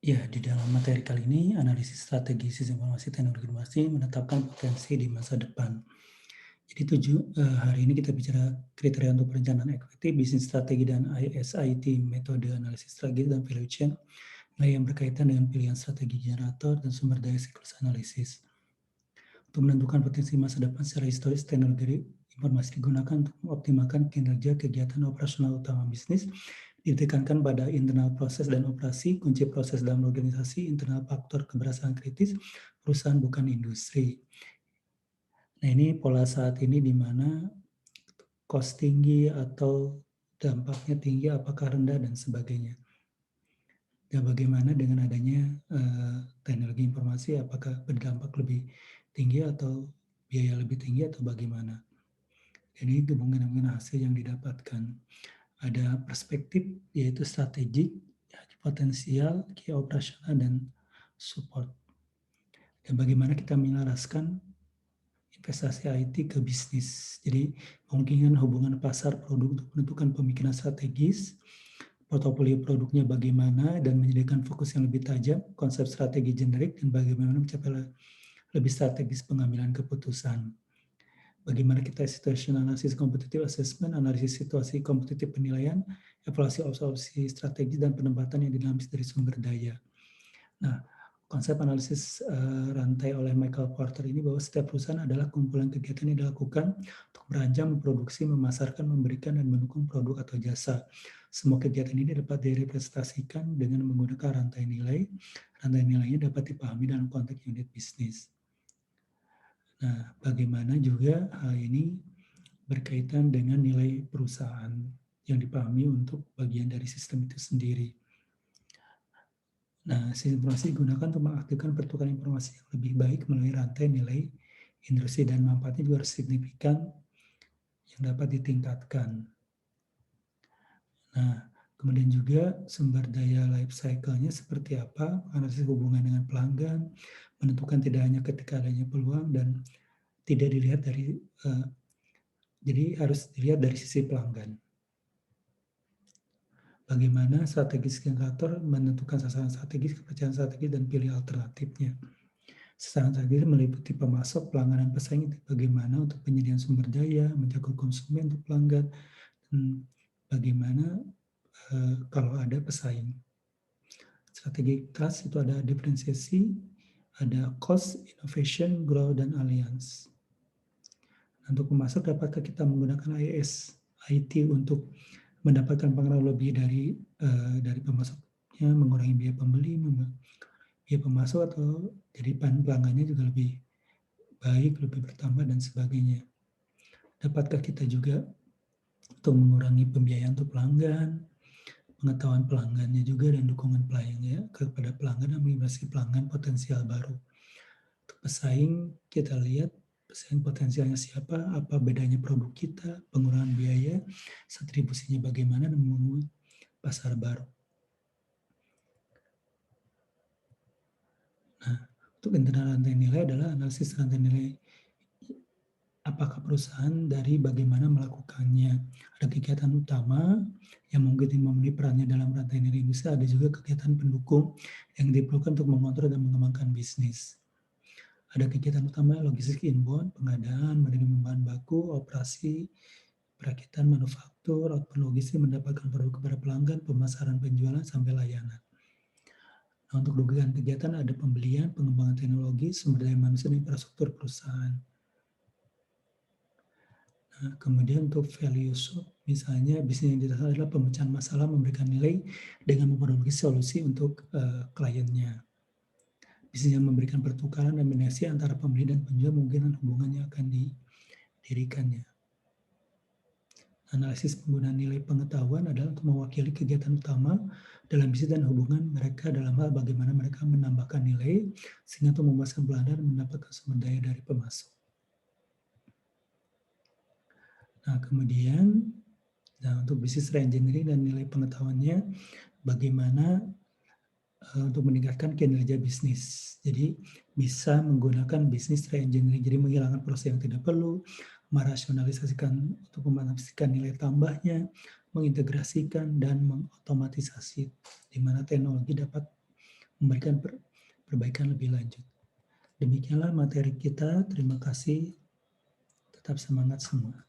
Ya, di dalam materi kali ini, analisis strategi sistem informasi teknologi informasi menetapkan potensi di masa depan. Jadi hari ini kita bicara kriteria untuk perencanaan equity, bisnis strategi dan ISIT, metode analisis strategi dan value chain, nilai yang berkaitan dengan pilihan strategi generator dan sumber daya siklus analisis. Untuk menentukan potensi masa depan secara historis, teknologi informasi digunakan untuk mengoptimalkan kinerja kegiatan operasional utama bisnis, ditekankan pada internal proses dan operasi, kunci proses dalam organisasi, internal faktor keberhasilan kritis, perusahaan bukan industri. Nah, ini pola saat ini di mana cost tinggi atau dampaknya tinggi, apakah rendah dan sebagainya. Dan bagaimana dengan adanya teknologi informasi, apakah berdampak lebih tinggi atau biaya lebih tinggi atau bagaimana. Ini kemungkinan hasil yang didapatkan. Ada perspektif yaitu strategik, potensial, key operasional, dan support. Dan bagaimana kita menyelaraskan investasi IT ke bisnis. Jadi kemungkinan hubungan pasar produk untuk menentukan pemikiran strategis, portofolio produknya bagaimana, dan menyediakan fokus yang lebih tajam, konsep strategi generik, dan bagaimana mencapai lebih strategis pengambilan keputusan. Bagaimana kita situational analysis, competitive assessment, analisis situasi kompetitif penilaian, evaluasi opsi strategi, dan penempatan yang dinamis dari sumber daya. Nah, konsep analisis rantai oleh Michael Porter ini bahwa setiap perusahaan adalah kumpulan kegiatan yang dilakukan untuk merancang, memproduksi, memasarkan, memberikan, dan mendukung produk atau jasa. Semua kegiatan ini dapat direpresentasikan dengan menggunakan rantai nilai. Rantai nilainya dapat dipahami dalam konteks unit bisnis. Nah, bagaimana juga hal ini berkaitan dengan nilai perusahaan yang dipahami untuk bagian dari sistem itu sendiri. Nah, sistem informasi digunakan untuk mengaktifkan pertukaran informasi yang lebih baik melalui rantai nilai industri dan manfaatnya juga harus signifikan yang dapat ditingkatkan. Nah, kemudian juga sumber daya life cycle-nya seperti apa, analisis hubungan dengan pelanggan, menentukan tidak hanya ketika adanya peluang dan tidak dilihat dari jadi harus dilihat dari sisi pelanggan. Bagaimana strategis generator menentukan sasaran strategis, kepercayaan strategis, dan pilih alternatifnya. Sasaran strategis meliputi pemasok, pelanggan, dan pesaing. Bagaimana untuk penyediaan sumber daya, menjaga konsumen untuk pelanggan, dan bagaimana kalau ada pesaing. Strategi trust itu ada diferensiasi, ada cost, innovation, growth, dan alliance. Untuk pemasok, dapatkah kita menggunakan IS, IT untuk mendapatkan pengaruh lebih dari pemasoknya, mengurangi biaya pembeli, biaya pemasok, atau jadi pelanggannya juga lebih baik, lebih bertambah, dan sebagainya. Dapatkah kita juga untuk mengurangi pembiayaan untuk pelanggan, pengetahuan pelanggannya juga, dan dukungan pelayannya kepada pelanggan dan menginvestasi pelanggan potensial baru. Untuk pesaing, kita lihat pesaing potensialnya siapa, apa bedanya produk kita, pengurangan biaya, distribusinya bagaimana, dan membangun pasar baru. Nah, untuk internal rantai nilai adalah analisis rantai nilai apakah perusahaan dari bagaimana melakukannya. Ada kegiatan utama yang mungkin memenuhi perannya dalam rantai nilai industri, ada juga kegiatan pendukung yang diperlukan untuk mengontrol dan mengembangkan bisnis. Ada kegiatan utama logistik inbound, pengadaan, menerima bahan baku, operasi, perakitan, manufaktur, outbound logistik, mendapatkan produk kepada pelanggan, pemasaran, penjualan, sampai layanan. Nah, untuk dugaan kegiatan ada pembelian, pengembangan teknologi, sumber daya manusia, dan infrastruktur perusahaan. Nah, kemudian untuk value shop, misalnya bisnis yang didasarkan adalah pemecahan masalah, memberikan nilai dengan memproduksi solusi untuk kliennya. Bisnis yang memberikan pertukaran dan mediasi antara pembeli dan penjual, mungkin hubungannya akan didirikannya. Analisis penggunaan nilai pengetahuan adalah untuk mewakili kegiatan utama dalam bisnis dan hubungan mereka dalam hal bagaimana mereka menambahkan nilai sehingga untuk memuaskan pelanggan dan mendapatkan sumber daya dari pemasok. Nah, kemudian untuk bisnis reengineering dan nilai pengetahuannya, bagaimana untuk meningkatkan kinerja bisnis. Jadi bisa menggunakan bisnis reengineering, jadi menghilangkan proses yang tidak perlu, merasionalisasikan untuk memastikan nilai tambahnya, mengintegrasikan dan mengotomatisasi, di mana teknologi dapat memberikan perbaikan lebih lanjut. Demikianlah materi kita. Terima kasih. Tetap semangat semua.